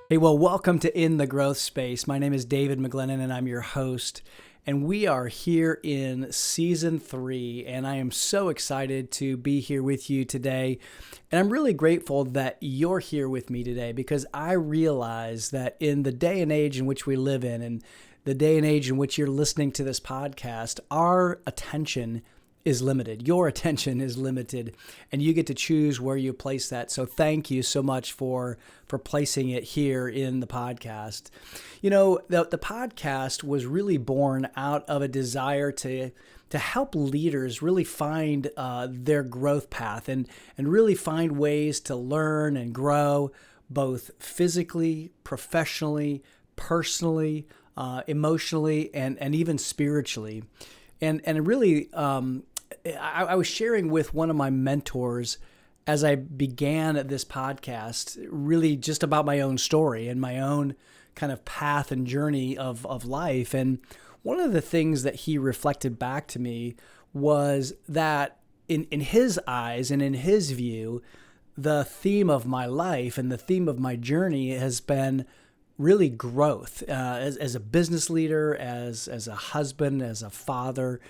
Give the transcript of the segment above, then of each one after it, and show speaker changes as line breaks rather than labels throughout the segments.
Hey, well, welcome to In the Growth Space. My name is David McGlennon, and I'm your host. And we are here in Season 3, and I am so excited to be here with you today. And I'm really grateful that you're here with me today because I realize that in the day and age in which we live in, and the day and age in which you're listening to this podcast, our attention is limited. Your attention is limited, and you get to choose where you place that. So thank you so much for placing it here in the podcast. You know, the podcast was really born out of a desire to help leaders really find their growth path and really find ways to learn and grow both physically, professionally, personally, emotionally, and even spiritually. And really, I was sharing with one of my mentors as I began this podcast, really just about my own story and my own kind of path and journey of life. And one of the things that he reflected back to me was that in his eyes and in his view, the theme of my life and the theme of my journey has been really growth as a business leader, as a husband, as a father.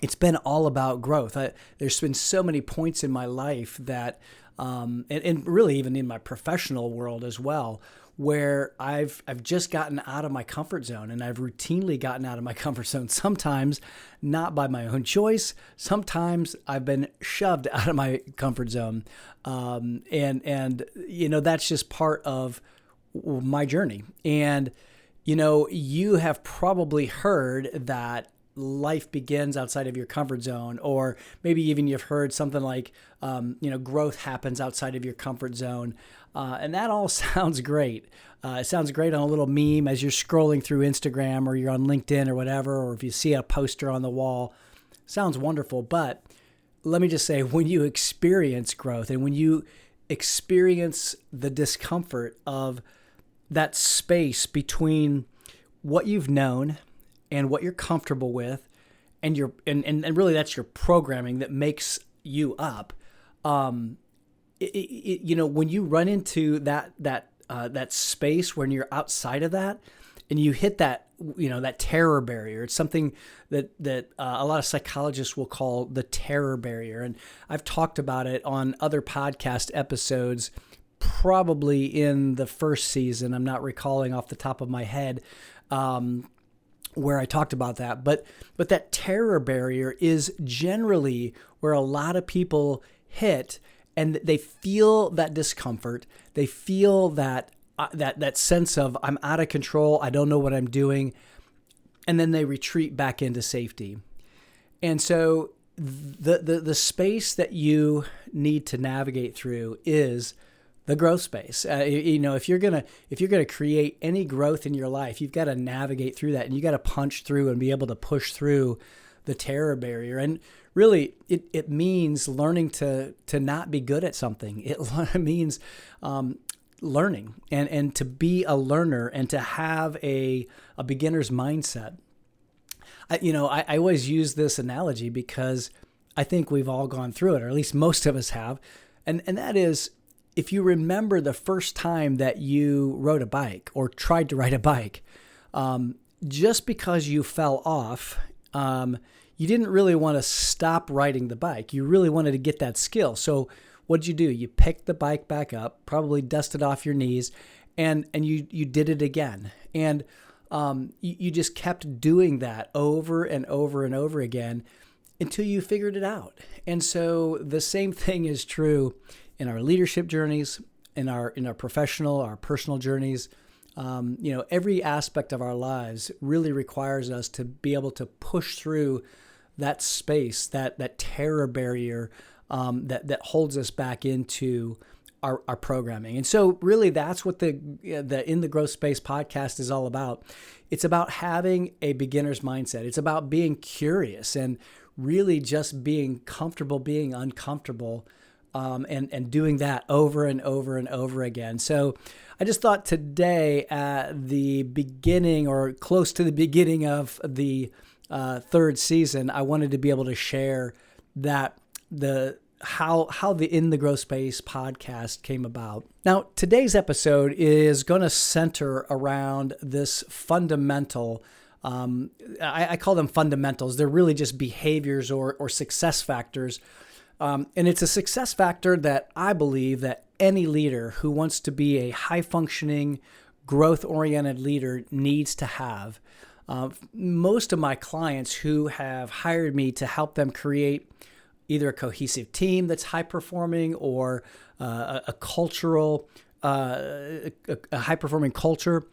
It's been all about growth. There's been so many points in my life that, and really even in my professional world as well, where I've just gotten out of my comfort zone, and I've routinely gotten out of my comfort zone. Sometimes not by my own choice. Sometimes I've been shoved out of my comfort zone, and you know that's just part of my journey. And you know, you have probably heard that life begins outside of your comfort zone, or maybe even you've heard something like, growth happens outside of your comfort zone. And that all sounds great. It sounds great on a little meme as you're scrolling through Instagram or you're on LinkedIn or whatever, or if you see a poster on the wall, sounds wonderful. But let me just say, when you experience growth and when you experience the discomfort of that space between what you've known and what you're comfortable with, and really that's your programming that makes you up. When you run into that space when you're outside of that, and you hit that that terror barrier. It's something that a lot of psychologists will call the terror barrier, and I've talked about it on other podcast episodes. Probably in the first season, I'm not recalling off the top of my head. Where I talked about that, but that terror barrier is generally where a lot of people hit, and they feel that discomfort. They feel that sense of I'm out of control. I don't know what I'm doing, and then they retreat back into safety. And so the space that you need to navigate through is the growth space. If you're gonna create any growth in your life, you've got to navigate through that, and you got to punch through and be able to push through the terror barrier. And really, it means learning to not be good at something. It means learning and to be a learner and to have a beginner's mindset. I always use this analogy because I think we've all gone through it, or at least most of us have, and that is, if you remember the first time that you rode a bike or tried to ride a bike, just because you fell off, you didn't really want to stop riding the bike. You really wanted to get that skill. So what'd you do? You picked the bike back up, probably dusted off your knees, and you did it again. And you just kept doing that over and over and over again until you figured it out. And so the same thing is true in our leadership journeys, in our professional, our personal journeys. Every aspect of our lives really requires us to be able to push through that space, that terror barrier that holds us back into our programming. And so really that's what the In the Growth Space podcast is all about. It's about having a beginner's mindset. It's about being curious and really just being comfortable being uncomfortable, and doing that over and over and over again. So I just thought today at the beginning or close to the beginning of the third season, I wanted to be able to share that how the In the Growth Space podcast came about. Now, today's episode is going to center around this fundamental. I call them fundamentals. They're really just behaviors or success factors. And it's a success factor that I believe that any leader who wants to be a high-functioning, growth-oriented leader needs to have. Most of my clients who have hired me to help them create either a cohesive team that's high-performing or a cultural, a high-performing culture,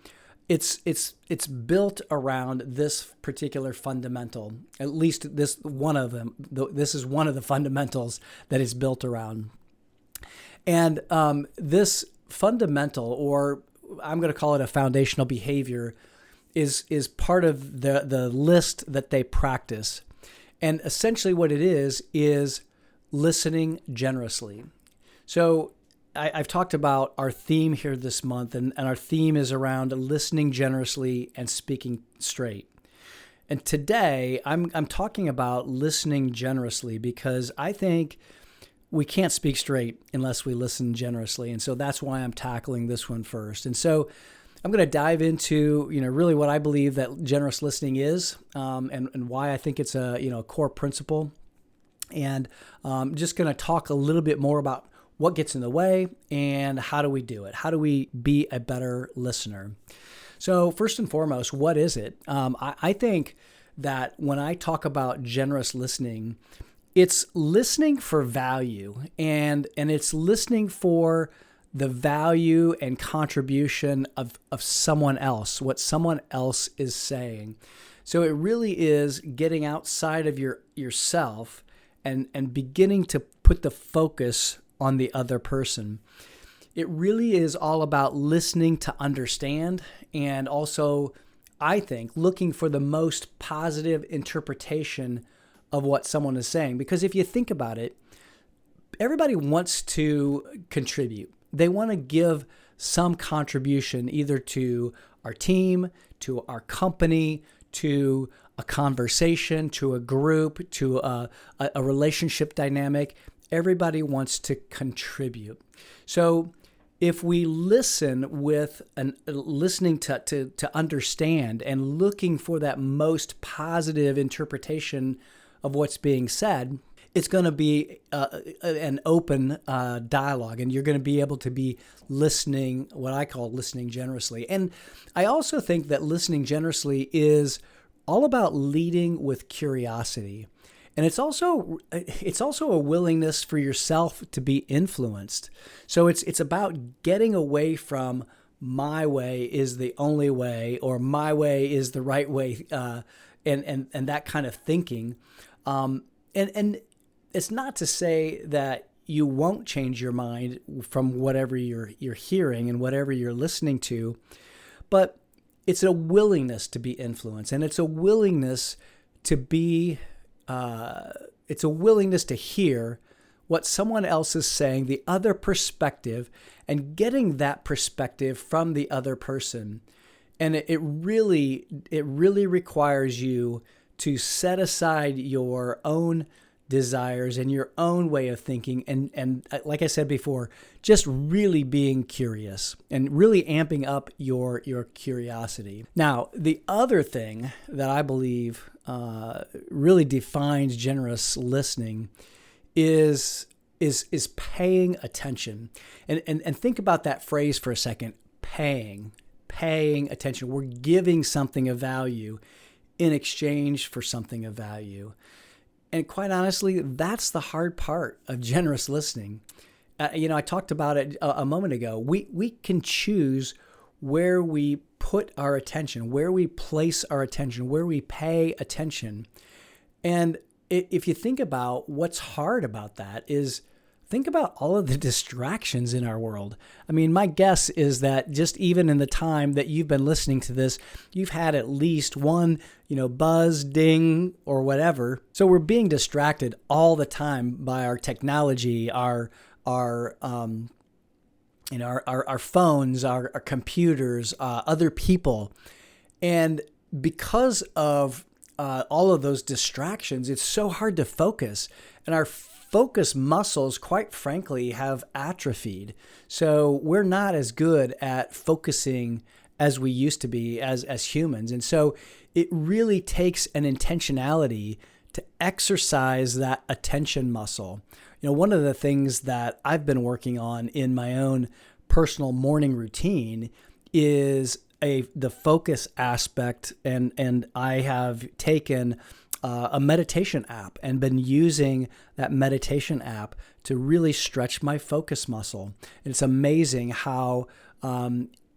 it's built around this particular fundamental. At least this one of them. This is one of the fundamentals that it's built around. And this fundamental, or I'm going to call it a foundational behavior, is part of the list that they practice. And essentially what it is listening generously. So I've talked about our theme here this month, and our theme is around listening generously and speaking straight. And today I'm talking about listening generously because I think we can't speak straight unless we listen generously. And so that's why I'm tackling this one first. And so I'm going to dive into, really what I believe that generous listening is, and why I think it's a core principle. And just going to talk a little bit more about what gets in the way and how do we do it? How do we be a better listener? So first and foremost, what is it? I think that when I talk about generous listening, it's listening for value, and it's listening for the value and contribution of someone else, what someone else is saying. So it really is getting outside of yourself and beginning to put the focus on the other person. It really is all about listening to understand, and also, I think, looking for the most positive interpretation of what someone is saying. Because if you think about it, everybody wants to contribute. They want to give some contribution either to our team, to our company, to a conversation, to a group, to a relationship dynamic. Everybody wants to contribute. So if we listen with listening to understand and looking for that most positive interpretation of what's being said, it's going to be an open dialogue, and you're going to be able to be listening, what I call listening generously. And I also think that listening generously is all about leading with curiosity. And it's also a willingness for yourself to be influenced. So it's about getting away from my way is the only way, or my way is the right way, and that kind of thinking. And it's not to say that you won't change your mind from whatever you're hearing and whatever you're listening to, but it's a willingness to be influenced, and it's a willingness to be. It's a willingness to hear what someone else is saying, the other perspective, and getting that perspective from the other person. And it really requires you to set aside your own desires and your own way of thinking. And like I said before, just really being curious and really amping up your curiosity. Now, the other thing that I believe really defines generous listening is paying attention. And think about that phrase for a second, paying attention. We're giving something of value in exchange for something of value. And quite honestly, that's the hard part of generous listening. I talked about it a moment ago. We can choose where we put our attention, where we place our attention, where we pay attention. And if you think about what's hard about that is, think about all of the distractions in our world. I mean, my guess is that just even in the time that you've been listening to this, you've had at least one, buzz, ding, or whatever. So we're being distracted all the time by our technology, our phones, our computers, other people. And because of all of those distractions, it's so hard to focus. And our focus muscles, quite frankly, have atrophied. So we're not as good at focusing as we used to be as humans. And so it really takes an intentionality to exercise that attention muscle. One of the things that I've been working on in my own personal morning routine is the focus aspect, and I have taken a meditation app and been using that meditation app to really stretch my focus muscle. And it's amazing how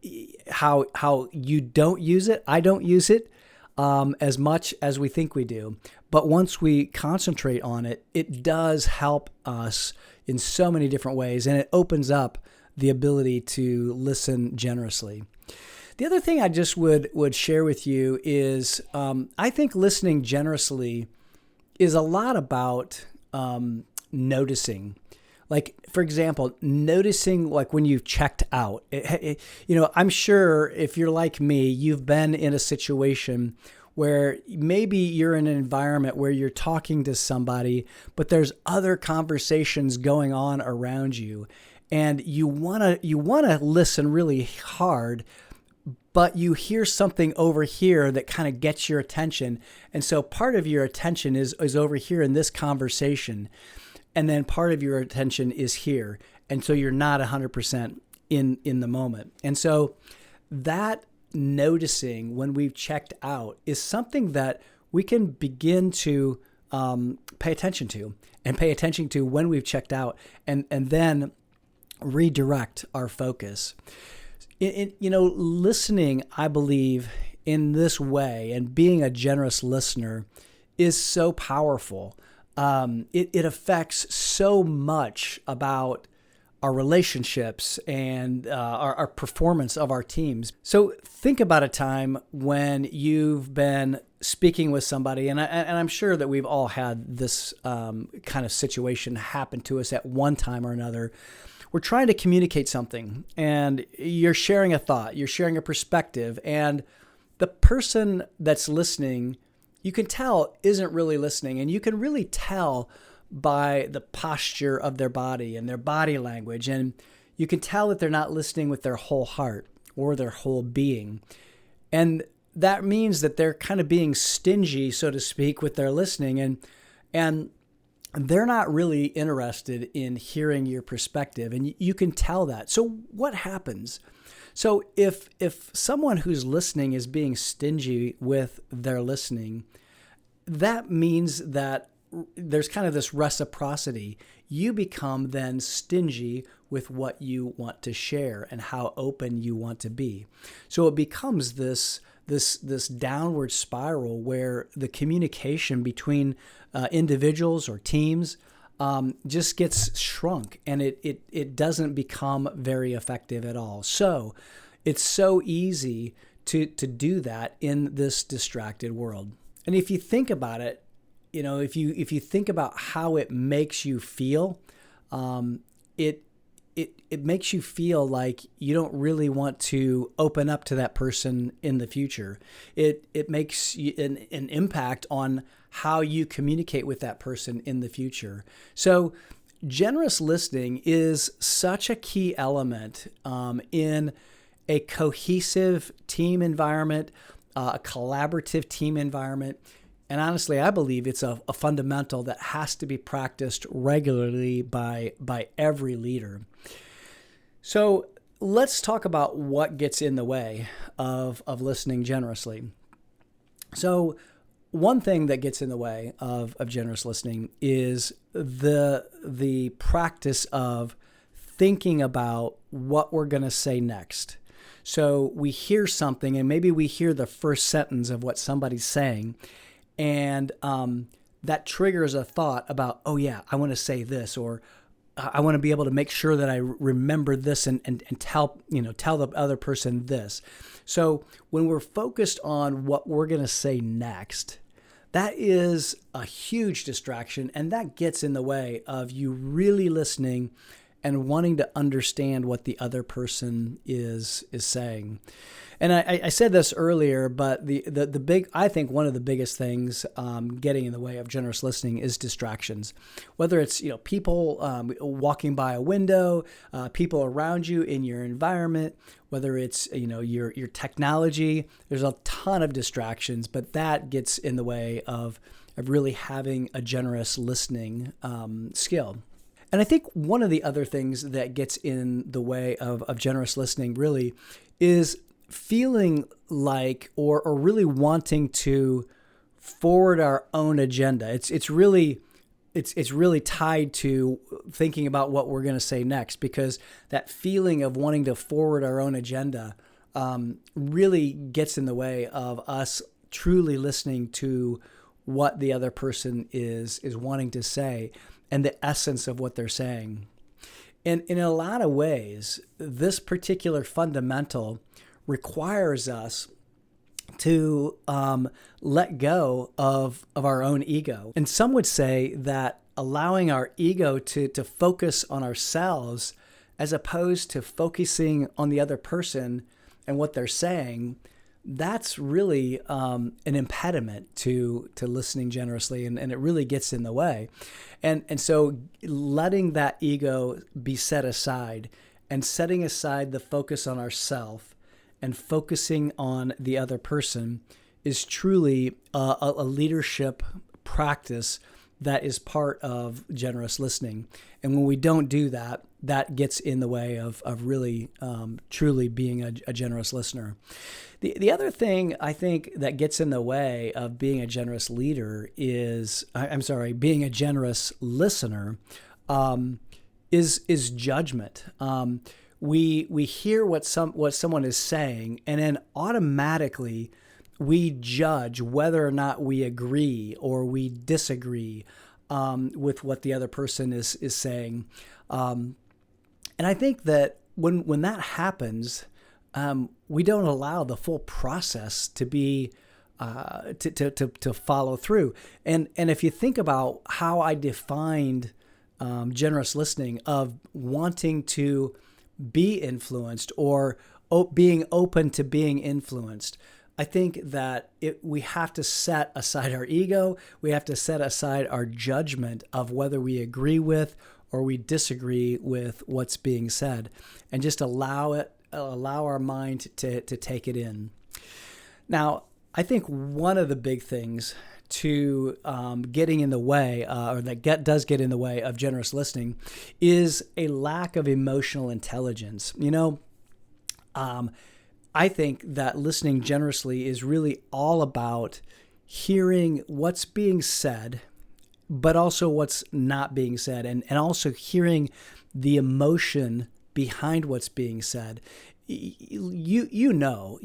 you don't use it. I don't use it as much as we think we do. But once we concentrate on it, it does help us in so many different ways, and it opens up the ability to listen generously. The other thing I just would share with you is I think listening generously is a lot about noticing. Like, for example, noticing like when you've checked out. I'm sure if you're like me, you've been in a situation where maybe you're in an environment where you're talking to somebody, but there's other conversations going on around you, and you wanna listen really hard, but you hear something over here that kind of gets your attention, and so part of your attention is over here in this conversation, and then part of your attention is here, and so you're not 100% in the moment, and so that noticing when we've checked out is something that we can begin to pay attention to when we've checked out, and then redirect our focus. Listening, I believe, in this way and being a generous listener is so powerful. It affects so much about our relationships and our performance of our teams. So think about a time when you've been speaking with somebody, and I'm sure that we've all had this kind of situation happen to us at one time or another. We're trying to communicate something, and you're sharing a thought, you're sharing a perspective, and the person that's listening, you can tell, isn't really listening, and you can really tell by the posture of their body and their body language, and you can tell that they're not listening with their whole heart or their whole being. And that means that they're kind of being stingy, so to speak, with their listening, and they're not really interested in hearing your perspective, and you can tell that. So what happens? So if someone who's listening is being stingy with their listening, that means that there's kind of this reciprocity. You become then stingy with what you want to share and how open you want to be. So it becomes this downward spiral where the communication between individuals or teams just gets shrunk, and it doesn't become very effective at all. So it's so easy to do that in this distracted world. And if you think about it, if you think about how it makes you feel, it makes you feel like you don't really want to open up to that person in the future. It makes an impact on how you communicate with that person in the future. So generous listening is such a key element in a cohesive team environment, a collaborative team environment. And honestly, I believe it's a fundamental that has to be practiced regularly by every leader. So let's talk about what gets in the way of listening generously. So one thing that gets in the way of generous listening is the practice of thinking about what we're going to say next. So we hear something, and maybe we hear the first sentence of what somebody's saying, and that triggers a thought about, oh yeah, I want to say this, or I want to be able to make sure that I remember this and tell the other person this. So when we're focused on what we're going to say next, that is a huge distraction, and that gets in the way of you really listening and wanting to understand what the other person is saying. And I said this earlier, but I think one of the biggest things getting in the way of generous listening is distractions. Whether it's people walking by a window, people around you in your environment, whether it's your technology. There's a ton of distractions, but that gets in the way of really having a generous listening skill. And I think one of the other things that gets in the way of generous listening really is feeling like or really wanting to forward our own agenda. It's really tied to thinking about what we're going to say next, because that feeling of wanting to forward our own agenda really gets in the way of us truly listening to what the other person is wanting to say and the essence of what they're saying. And in a lot of ways, this particular fundamental requires us to let go of our own ego. And some would say that allowing our ego to focus on ourselves as opposed to focusing on the other person and what they're saying, that's really an impediment to listening generously, and it really gets in the way. And so letting that ego be set aside and setting aside the focus on ourself and focusing on the other person is truly a leadership practice that is part of generous listening. And when we don't do that, that gets in the way of really truly being a generous listener. The other thing I think that gets in the way of being a generous leader being a generous listener is judgment. We hear what someone is saying, and then automatically we judge whether or not we agree or we disagree with what the other person is saying. And I think that when that happens, we don't allow the full process to be to follow through. And if you think about how I defined generous listening of wanting to be influenced or being open to being influenced, I think that we have to set aside our ego. We have to set aside our judgment of whether we agree with or we disagree with what's being said, and just allow our mind to take it in. Now, I think one of the big things to getting in the way, or that does get in the way of generous listening, is a lack of emotional intelligence. I think that listening generously is really all about hearing what's being said, but also what's not being said, and also hearing the emotion behind what's being said. You know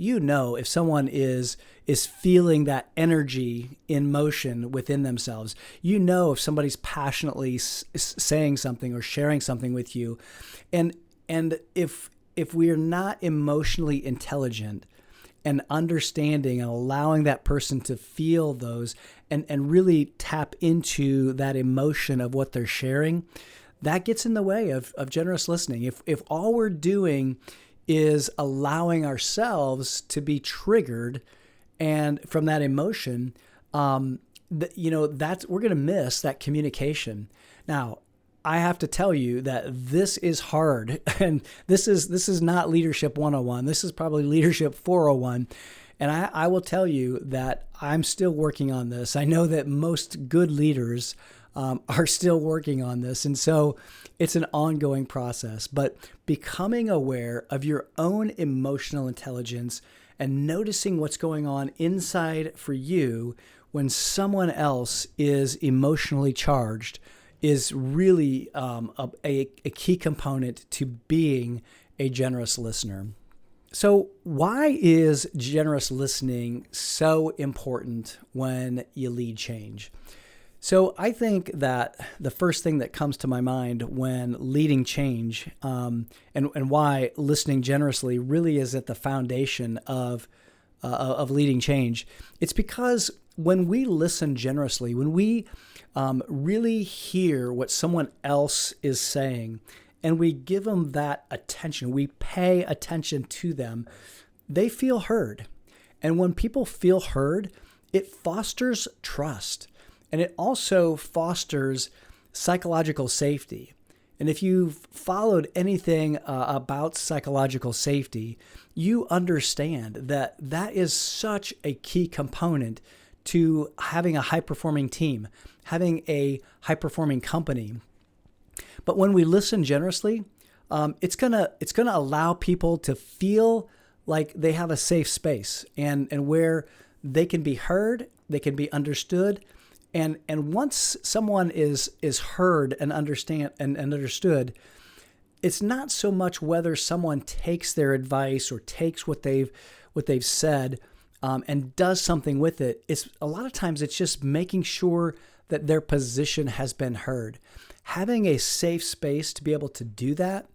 if someone is feeling that energy in motion within themselves. You know if somebody's passionately saying something or sharing something with you, and if we are not emotionally intelligent and understanding and allowing that person to feel those and really tap into that emotion of what they're sharing, that gets in the way of generous listening. If all we're doing is allowing ourselves to be triggered and from that emotion, that's we're going to miss that communication. Now, I have to tell you that this is hard, and this is not leadership 101. This is probably leadership 401. And I will tell you that I'm still working on this. I know that most good leaders are still working on this. And so it's an ongoing process. But becoming aware of your own emotional intelligence and noticing what's going on inside for you when someone else is emotionally charged is really a key component to being a generous listener. So why is generous listening so important when you lead change? So I think that the first thing that comes to my mind when leading change, and why listening generously really is at the foundation of leading change, it's because when we listen generously, when we really hear what someone else is saying, and we give them that attention, we pay attention to them, they feel heard. And when people feel heard, it fosters trust, and it also fosters psychological safety. And if you've followed anything about psychological safety, you understand that that is such a key component to having a high-performing team, having a high-performing company. But when we listen generously, it's gonna allow people to feel like they have a safe space and where they can be heard, they can be understood. And once someone is heard and understood, it's not so much whether someone takes their advice or takes what they've said and does something with it. It's a lot of times it's just making sure that their position has been heard. Having a safe space to be able to do that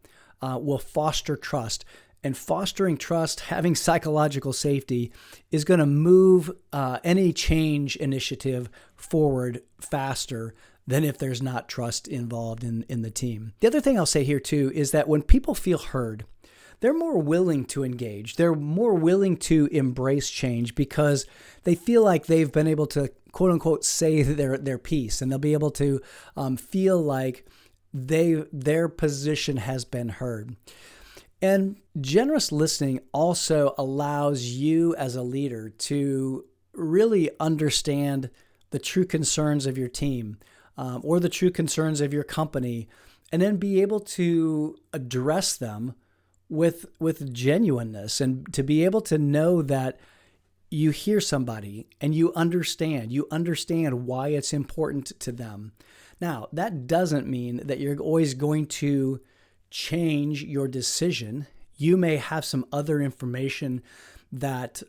will foster trust. And fostering trust, having psychological safety, is going to move any change initiative forward faster than if there's not trust involved in the team. The other thing I'll say here too is that when people feel heard, they're more willing to engage. They're more willing to embrace change because they feel like they've been able to, quote unquote, say their piece, and they'll be able to feel like their position has been heard. And generous listening also allows you as a leader to really understand the true concerns of your team or the true concerns of your company, and then be able to address them with genuineness, and to be able to know that you hear somebody and you understand why it's important to them. Now, that doesn't mean that you're always going to change your decision. You may have some other information that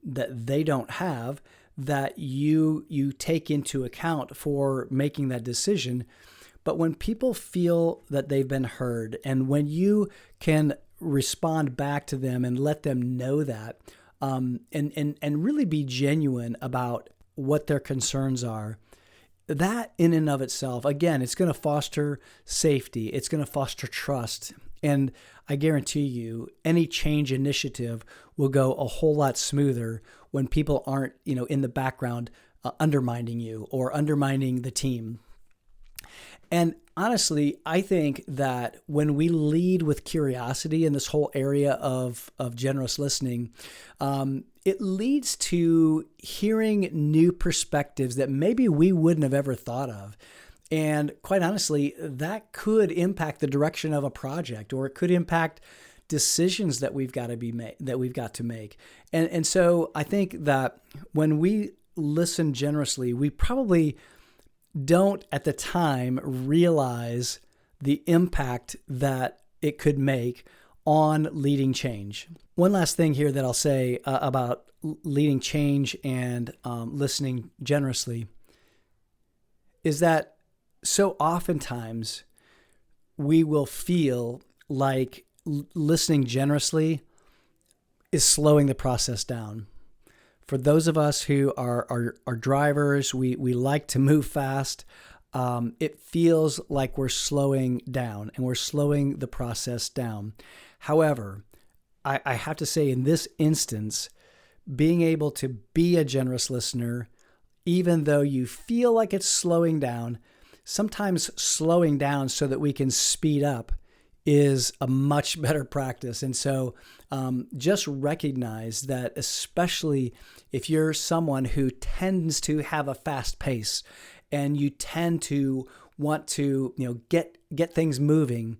they don't have that you take into account for making that decision. But when people feel that they've been heard, and when you can respond back to them and let them know that, and really be genuine about what their concerns are, that in and of itself, again, it's going to foster safety. It's going to foster trust. And I guarantee you, any change initiative will go a whole lot smoother when people aren't, in the background undermining you or undermining the team. And honestly, I think that when we lead with curiosity in this whole area of generous listening, it leads to hearing new perspectives that maybe we wouldn't have ever thought of. And quite honestly, that could impact the direction of a project, or it could impact decisions that we've got to make. And so I think that when we listen generously, we probably don't at the time realize the impact that it could make on leading change. One last thing here that I'll say about leading change and listening generously is that so oftentimes we will feel like listening generously is slowing the process down. For those of us who are drivers, we like to move fast. It feels like we're slowing down and we're slowing the process down. However, I have to say in this instance, being able to be a generous listener, even though you feel like it's slowing down, sometimes slowing down so that we can speed up is a much better practice. And so just recognize that, especially if you're someone who tends to have a fast pace and you tend to want to get things moving,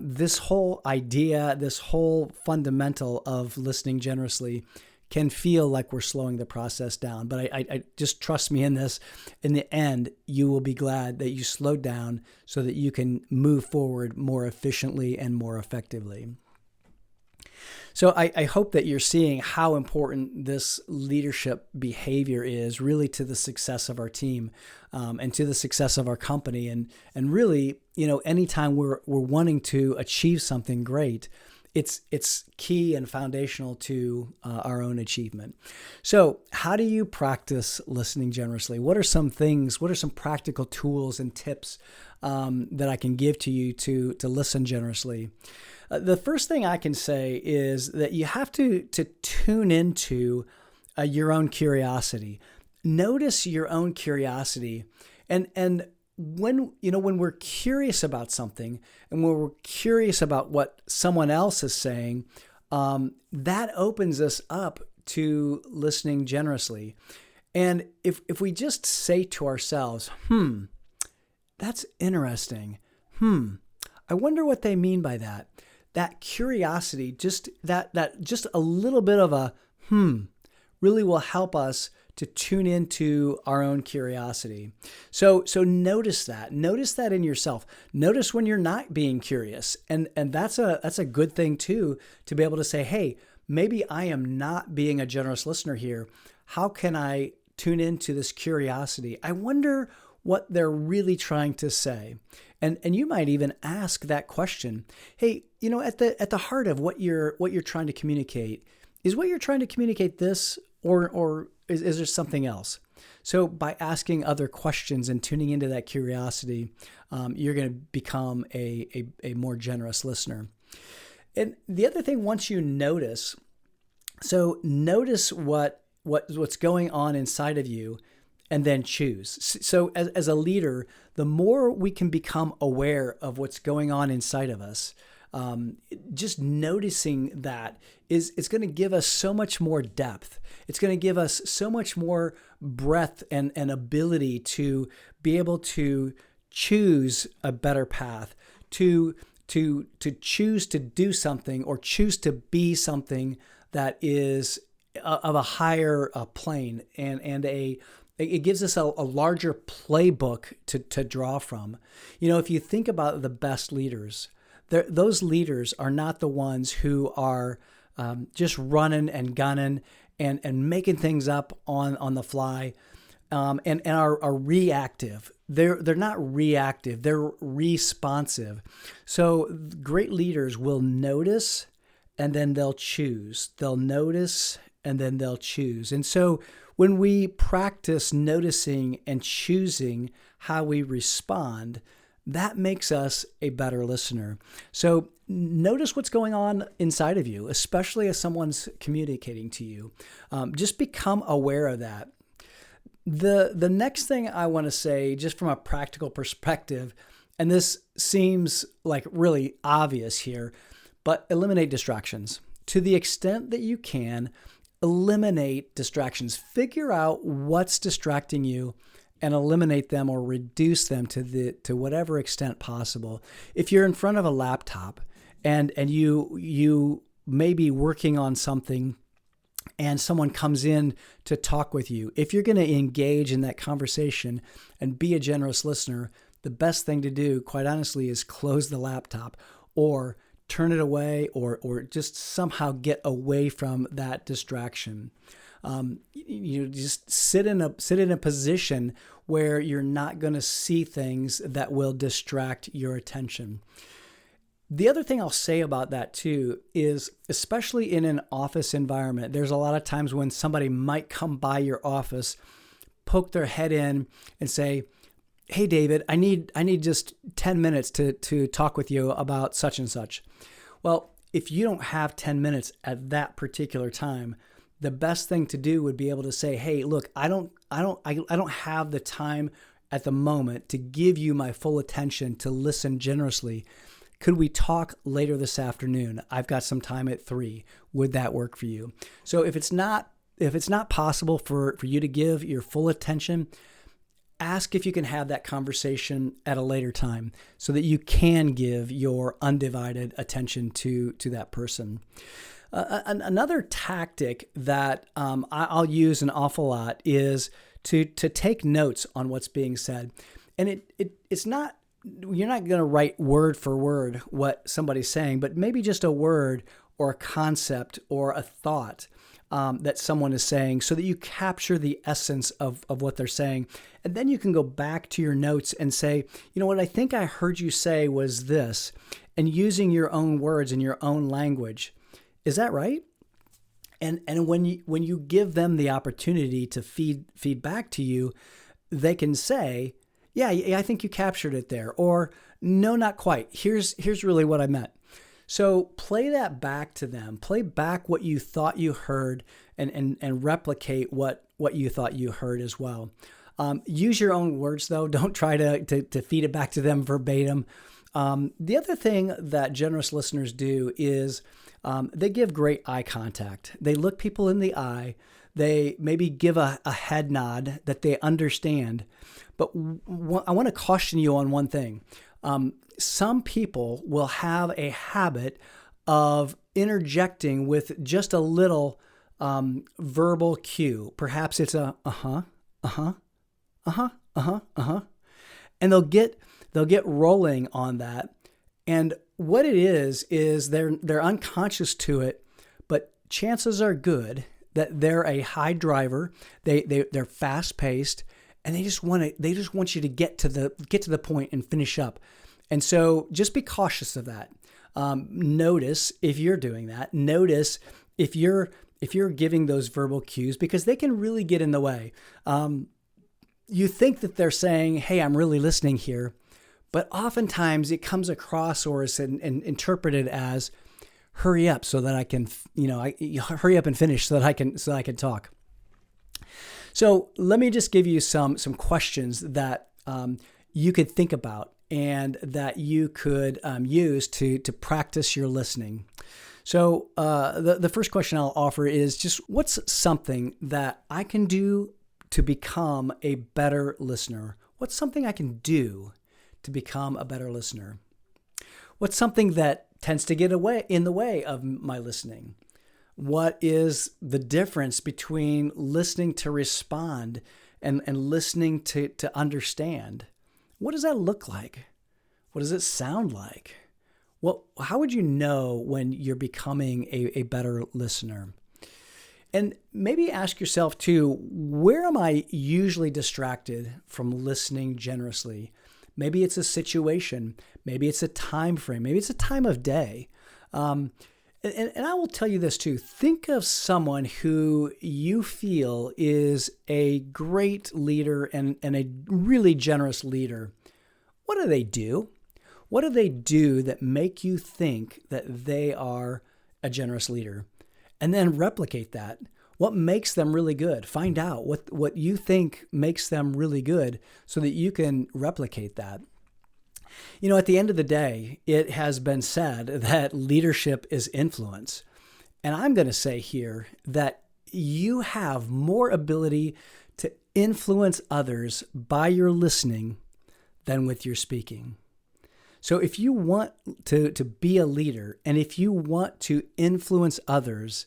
this whole idea, this whole fundamental of listening generously can feel like we're slowing the process down. But I just trust me in this. In the end, you will be glad that you slowed down so that you can move forward more efficiently and more effectively. So I hope that you're seeing how important this leadership behavior is really to the success of our team and to the success of our company. And really, anytime we're wanting to achieve something great, it's key and foundational to our own achievement. So how do you practice listening generously? What are some things, what are some practical tools and tips that I can give to you to listen generously? The first thing I can say is that you have to tune into your own curiosity. Notice your own curiosity, and when we're curious about something, and when we're curious about what someone else is saying, that opens us up to listening generously. And if we just say to ourselves, that's interesting. I wonder what they mean by that. That curiosity, just a little bit of a really will help us to tune into our own curiosity. So notice that. Notice that in yourself. Notice when you're not being curious. And that's a good thing too, to be able to say, hey, maybe I am not being a generous listener here. How can I tune into this curiosity? I wonder what they're really trying to say. And you might even ask that question. Hey, at the heart of what you're trying to communicate, is what you're trying to communicate this, or is there something else? So by asking other questions and tuning into that curiosity, you're going to become a more generous listener. And the other thing, once you notice what's going on inside of you, and then choose. So as a leader, the more we can become aware of what's going on inside of us, just noticing that it's going to give us so much more depth. It's going to give us so much more breadth and ability to be able to choose a better path, to choose to do something or choose to be something that is of a higher plane, and it gives us a larger playbook to draw from. If you think about the best leaders, those leaders are not the ones who are just running and gunning and making things up on the fly, and are reactive. They're not reactive. They're responsive. So great leaders will notice, and then they'll choose. They'll notice, and then they'll choose. And so when we practice noticing and choosing how we respond, that makes us a better listener. So notice what's going on inside of you, especially as someone's communicating to you. Just become aware of that. The next thing I want to say, just from a practical perspective, and this seems like really obvious here, but eliminate distractions. To the extent that you can, eliminate distractions. Figure out what's distracting you and eliminate them or reduce them to whatever extent possible. If you're in front of a laptop and you may be working on something and someone comes in to talk with you, if you're going to engage in that conversation and be a generous listener, the best thing to do, quite honestly, is close the laptop or turn it away, or just somehow get away from that distraction. Just sit in a position where you're not going to see things that will distract your attention. The other thing I'll say about that too is, especially in an office environment, there's a lot of times when somebody might come by your office, poke their head in and say, hey, David, I need just 10 minutes to talk with you about such and such. Well, if you don't have 10 minutes at that particular time, the best thing to do would be able to say, hey, look, I don't have the time at the moment to give you my full attention to listen generously. Could we talk later this afternoon? I've got some time at 3. Would that work for you? So if it's not possible for you to give your full attention, ask if you can have that conversation at a later time so that you can give your undivided attention to that person. Another tactic that I'll use an awful lot is to take notes on what's being said. And it's not, you're not going to write word for word what somebody's saying, but maybe just a word or a concept or a thought that someone is saying so that you capture the essence of what they're saying. And then you can go back to your notes and say, you know what I think I heard you say was this, and using your own words and your own language. Is that right? And when you give them the opportunity to feed back to you, they can say, yeah, I think you captured it there. Or no, not quite. Here's really what I meant. So play that back to them. Play back what you thought you heard and replicate what you thought you heard as well. Use your own words, though. Don't try to feed it back to them verbatim. The other thing that generous listeners do is they give great eye contact. They look people in the eye. They maybe give a head nod that they understand. But I want to caution you on one thing. Some people will have a habit of interjecting with just a little verbal cue. Perhaps it's a and they'll get rolling on that. And what it is they're unconscious to it, but chances are good that they're a high driver. They're fast paced, and they just want you to get to the point and finish up. And so just be cautious of that. Notice if you're doing that. Notice if you're giving those verbal cues, because they can really get in the way. You think that they're saying, hey, I'm really listening here. But oftentimes it comes across or is interpreted as hurry up so that I can, hurry up and finish so that I can talk. So let me just give you some questions that you could think about and that you could use to practice your listening. So the first question I'll offer is just, what's something that I can do to become a better listener? What's something I can do to become a better listener? What's something that tends to get in the way of my listening? What is the difference between listening to respond and listening to understand? What does that look like? What does it sound like? How would you know when you're becoming a better listener? And maybe ask yourself too, where am I usually distracted from listening generously? Maybe it's a situation. Maybe it's a time frame. Maybe it's a time of day. And I will tell you this too. Think of someone who you feel is a great leader and a really generous leader. What do they do? What do they do that make you think that they are a generous leader? And then replicate that. What makes them really good? Find out what you think makes them really good so that you can replicate that. At the end of the day, it has been said that leadership is influence. And I'm going to say here that you have more ability to influence others by your listening than with your speaking. So if you want to be a leader and if you want to influence others,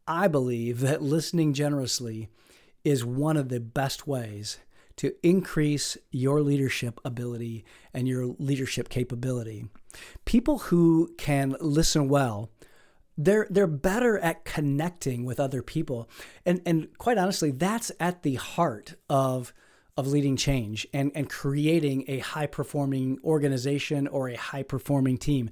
I believe that listening generously is one of the best ways to increase your leadership ability and your leadership capability. People who can listen well, they're better at connecting with other people. And quite honestly, that's at the heart of leading change and creating a high-performing organization or a high-performing team.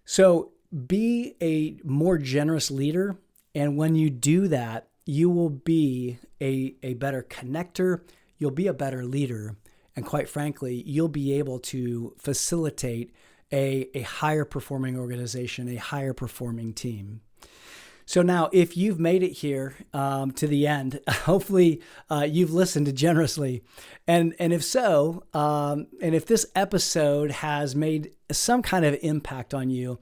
So be a more generous leader. And when you do that, you will be a better connector, you'll be a better leader, and quite frankly, you'll be able to facilitate a higher performing organization, a higher performing team. So now, if you've made it here to the end, hopefully you've listened generously. And if so, and if this episode has made some kind of impact on you,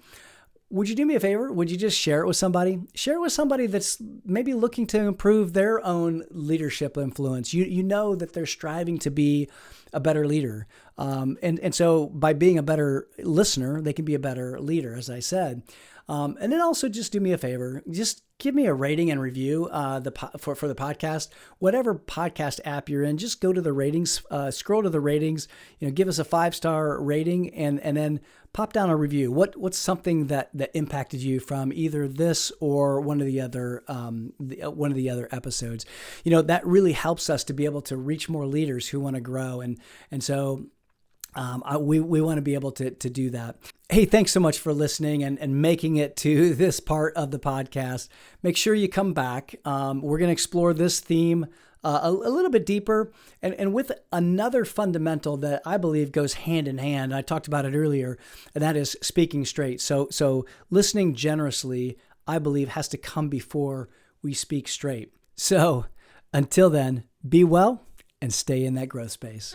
would you do me a favor? Would you just share it with somebody? Share it with somebody that's maybe looking to improve their own leadership influence. You know that they're striving to be a better leader. And so by being a better listener, they can be a better leader, as I said. And then also just do me a favor, just give me a rating and review for the podcast. Whatever podcast app you're in, just go to the ratings, scroll to the ratings, give us a 5-star rating, and then pop down a review. What's something that impacted you from either this or one of the other episodes? That really helps us to be able to reach more leaders who want to grow, and so we want to be able to do that. Hey, thanks so much for listening and making it to this part of the podcast. Make sure you come back. We're going to explore this theme a little bit deeper and with another fundamental that I believe goes hand in hand. I talked about it earlier, and that is speaking straight. So listening generously, I believe, has to come before we speak straight. So until then, be well and stay in that growth space.